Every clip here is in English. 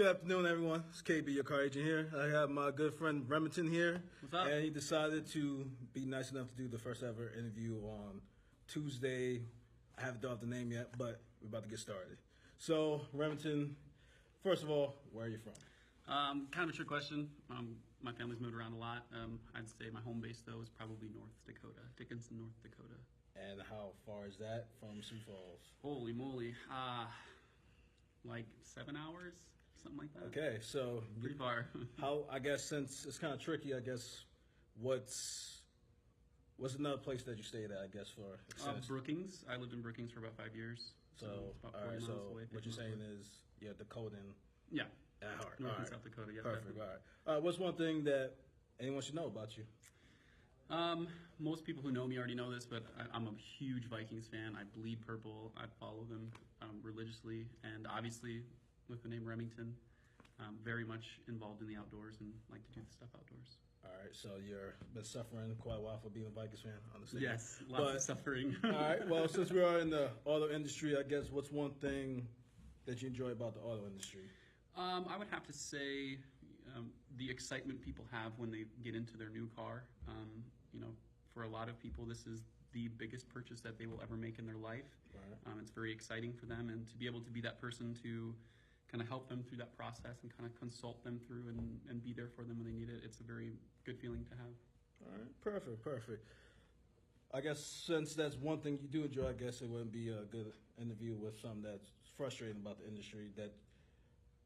Good afternoon, everyone. It's KB, your car agent here. I have my good friend Remington here. What's up? And he decided to be nice enough to do the first ever interview on Tuesday. I haven't thought of the name yet, but we're about to get started. So, Remington, first of all, where are you from? Kind of a trick question. My family's moved around a lot. I'd say my home base, though, is probably North Dakota, Dickinson, North Dakota. And how far is that from Sioux Falls? Holy moly. Like 7 hours, something like that. Okay, so Pretty far. how, I guess, since it's kind of tricky, I guess, what's another place that you stayed at, I guess, for Brookings. I lived in Brookings for about 5 years. So, it's about all 40 right, miles so away. what you're saying is you're Dakotan Yeah. at heart. North All and right. South Dakota, yeah. Perfect, definitely. all right. What's one thing that anyone should know about you? Most people who know me already know this, but I'm a huge Vikings fan. I bleed purple. I follow them religiously, and obviously with the name Remington, very much involved in the outdoors and like to do the stuff outdoors. All right, so you've been suffering quite a while for being a Vikings fan, I understand. Yes, lots of suffering. All right, well, since we are in the auto industry, I guess what's one thing that you enjoy about the auto industry? I would have to say the excitement people have when they get into their new car. For a lot of people, this is the biggest purchase that they will ever make in their life. Right. It's very exciting for them, and to be able to be that person to kind of help them through that process and kind of consult them through and be there for them when they need it, it's a very good feeling to have. All right, perfect. I guess since that's one thing you do enjoy, I guess it wouldn't be a good interview with something that's frustrating about the industry that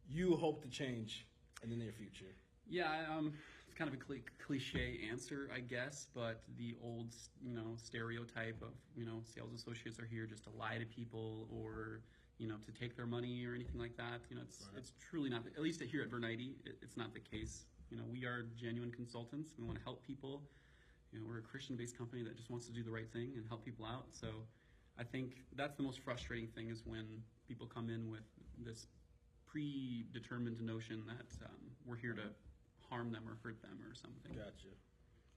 you hope to change in the near future. Yeah, it's kind of a cliche answer, I guess, but the old, stereotype of, sales associates are here just to lie to people or, to take their money or anything like that. It's truly not, at least here at Vern Eide, it's not the case. We are genuine consultants. We want to help people. We're a Christian-based company that just wants to do the right thing and help people out. So I think that's the most frustrating thing is when people come in with this predetermined notion that we're here to harm them or hurt them or something. Gotcha.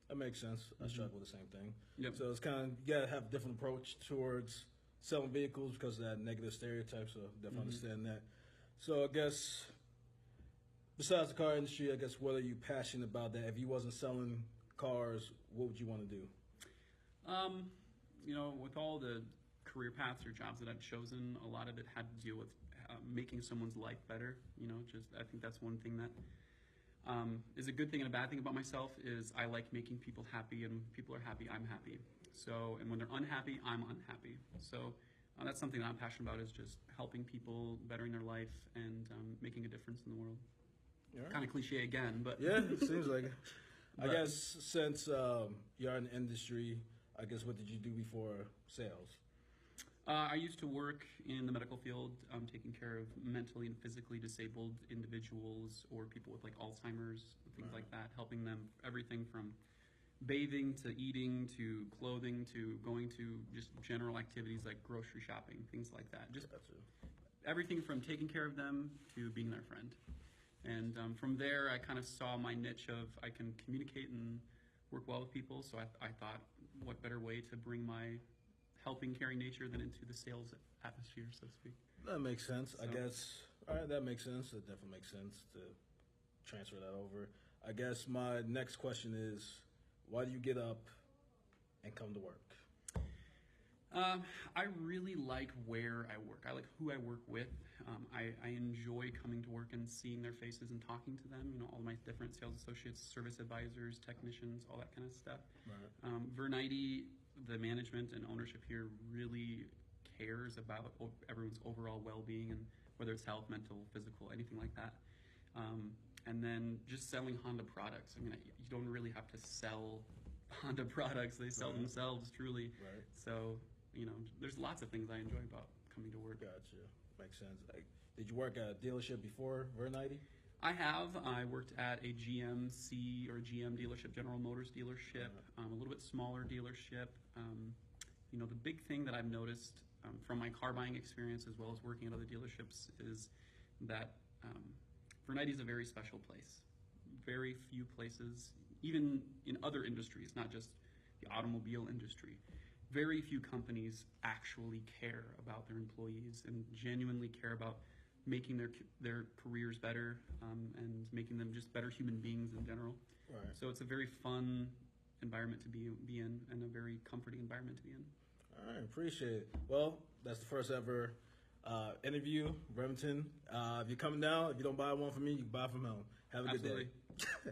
That makes sense. I struggle with the same thing. Yep. So it's kind of, you got to have a different approach towards selling vehicles because of that negative stereotype, so definitely understand that. So I guess, besides the car industry, I guess, what are you passionate about that? If you wasn't selling cars, what would you want to do? With all the career paths or jobs that I've chosen, a lot of it had to deal with making someone's life better. I think that's one thing that is a good thing and a bad thing about myself is I like making people happy, and when people are happy, I'm happy. And when they're unhappy, I'm unhappy. So that's something that I'm passionate about is just helping people, bettering their life, and making a difference in the world. Right. Kind of cliche again, but yeah, it seems like it. I guess since you're in the industry, I guess what did you do before sales? I used to work in the medical field, taking care of mentally and physically disabled individuals or people with like Alzheimer's, things like that, helping them everything from bathing to eating to clothing to going to just general activities like grocery shopping, things like that. Just everything from taking care of them to being their friend. And from there, I kind of saw my niche of I can communicate and work well with people. So I thought, what better way to bring my helping, caring nature than into the sales atmosphere, so to speak. That makes sense. I guess, all right, that makes sense. That definitely makes sense to transfer that over. I guess my next question is, why do you get up and come to work? I really like where I work. I like who I work with. I enjoy coming to work and seeing their faces and talking to them. All my different sales associates, service advisors, technicians, all that kind of stuff. Right. Vern Eide, the management and ownership here really cares about everyone's overall well-being, and whether it's health, mental, physical, anything like that. And then just selling Honda products. You don't really have to sell Honda products. They sell themselves, truly. Right. So, there's lots of things I enjoy about coming to work. Gotcha. Makes sense. Did you work at a dealership before Vern Eide? I have. I worked at a GMC or GM dealership, General Motors dealership, a little bit smaller dealership. The big thing that I've noticed from my car buying experience as well as working at other dealerships is that Vern Eide is a very special place. Very few places, even in other industries, not just the automobile industry, very few companies actually care about their employees and genuinely care about making their careers better, and making them just better human beings in general. Right. So it's a very fun environment to be in, and a very comforting environment to be in. All right, appreciate it. Well, that's the first ever interview, Remington. If you're coming down, if you don't buy one from me, you can buy from him. Have a good Absolutely. day.